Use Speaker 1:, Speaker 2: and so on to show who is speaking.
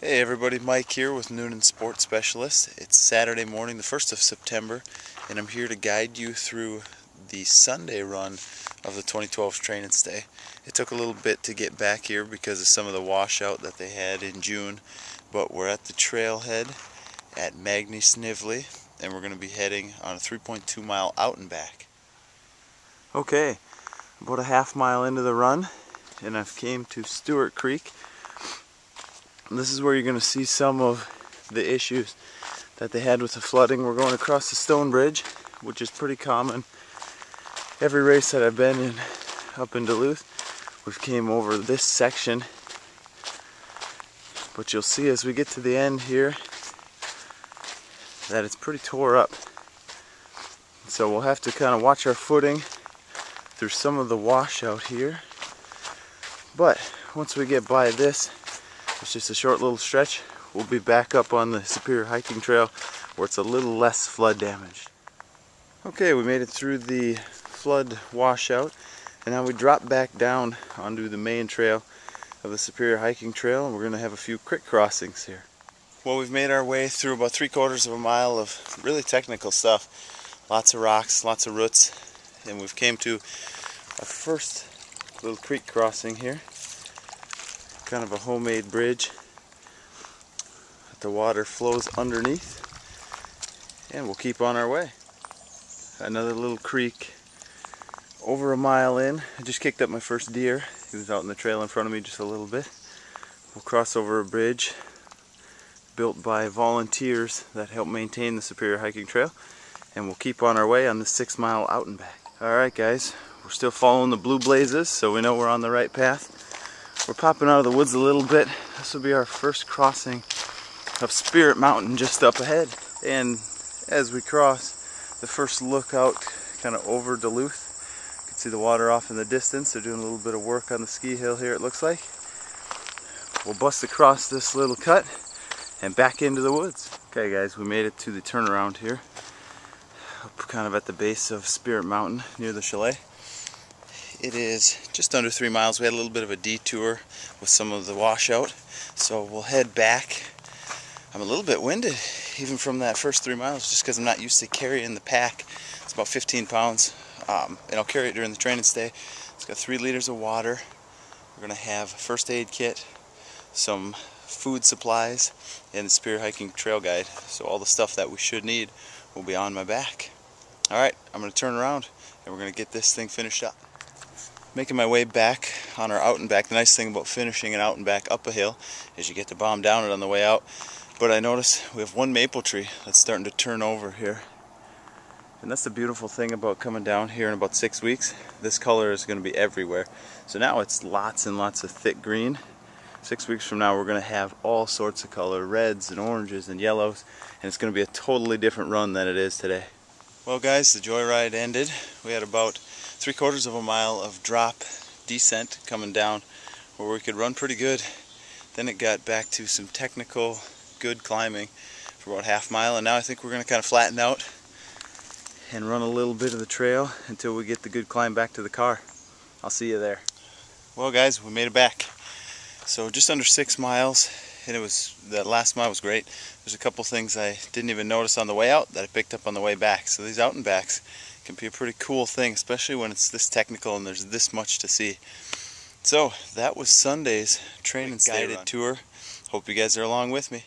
Speaker 1: Hey everybody, Mike here with Noonan Sports Specialist. It's Saturday morning, the 1st of September, and I'm here to guide you through the Sunday run of the 2012 train and stay. It took a little bit to get back here because of some of the washout that they had in June, but we're at the trailhead at Magny Snively, and we're going to be heading on a 3.2 mile out and back. Okay, about a half mile into the run, and I've came to Stuart Creek. This is where you're going to see some of the issues that they had with the flooding. We're going across the stone bridge, which is pretty common. Every race that I've been in up in Duluth, we've came over this section. But you'll see as we get to the end here that it's pretty tore up. So we'll have to kind of watch our footing through some of the washout here. But once we get by this, it's just a short little stretch. We'll be back up on the Superior Hiking Trail where it's a little less flood damaged. Okay, we made it through the flood washout, and now we drop back down onto the main trail of the Superior Hiking Trail, and we're going to have a few creek crossings here. Well, we've made our way through about 3/4 of a mile of really technical stuff. Lots of rocks, lots of roots, and we've came to our first little creek crossing here. Kind of a homemade bridge that the water flows underneath, and we'll keep on our way. Another little creek over a mile in. I just kicked up my first deer. He was out in the trail in front of me just a little bit. We'll cross over a bridge built by volunteers that help maintain the Superior Hiking Trail, and we'll keep on our way on the 6 mile out and back. Alright guys, we're still following the blue blazes, so we know we're on the right path. We're popping out of the woods a little bit. This will be our first crossing of Spirit Mountain just up ahead. And as we cross, the first look out kind of over Duluth. You can see the water off in the distance. They're doing a little bit of work on the ski hill here, it looks like. We'll bust across this little cut and back into the woods. Okay guys, we made it to the turnaround here. Up kind of at the base of Spirit Mountain near the chalet. It is just under 3 miles. We had a little bit of a detour with some of the washout, so we'll head back. I'm a little bit winded even from that first 3 miles just because I'm not used to carrying the pack. It's about 15 pounds, and I'll carry it during the train and stay. It's got 3 liters of water. We're going to have a first aid kit, some food supplies, and the Superior Hiking Trail Guide. So all the stuff that we should need will be on my back. Alright, I'm going to turn around and we're going to get this thing finished up. Making my way back on our out and back. The nice thing about finishing an out and back up a hill is you get to bomb down it on the way out. But I notice we have one maple tree that's starting to turn over here. And that's the beautiful thing about coming down here in about 6 weeks. This color is going to be everywhere. So now it's lots and lots of thick green. 6 weeks from now we're going to have all sorts of color, reds and oranges and yellows. And it's going to be a totally different run than it is today. Well guys, the joyride ended. We had about 3/4 of a mile of drop descent coming down where we could run pretty good. Then it got back to some technical good climbing for about half mile, and now I think we're going to kind of flatten out and run a little bit of the trail until we get the good climb back to the car. I'll see you there. Well guys, we made it back. So just under 6 miles, and that last mile was great. There's a couple things I didn't even notice on the way out that I picked up on the way back. So these out and backs can be a pretty cool thing, especially when it's this technical and there's this much to see. So that was Sunday's train and guided tour. Hope you guys are along with me.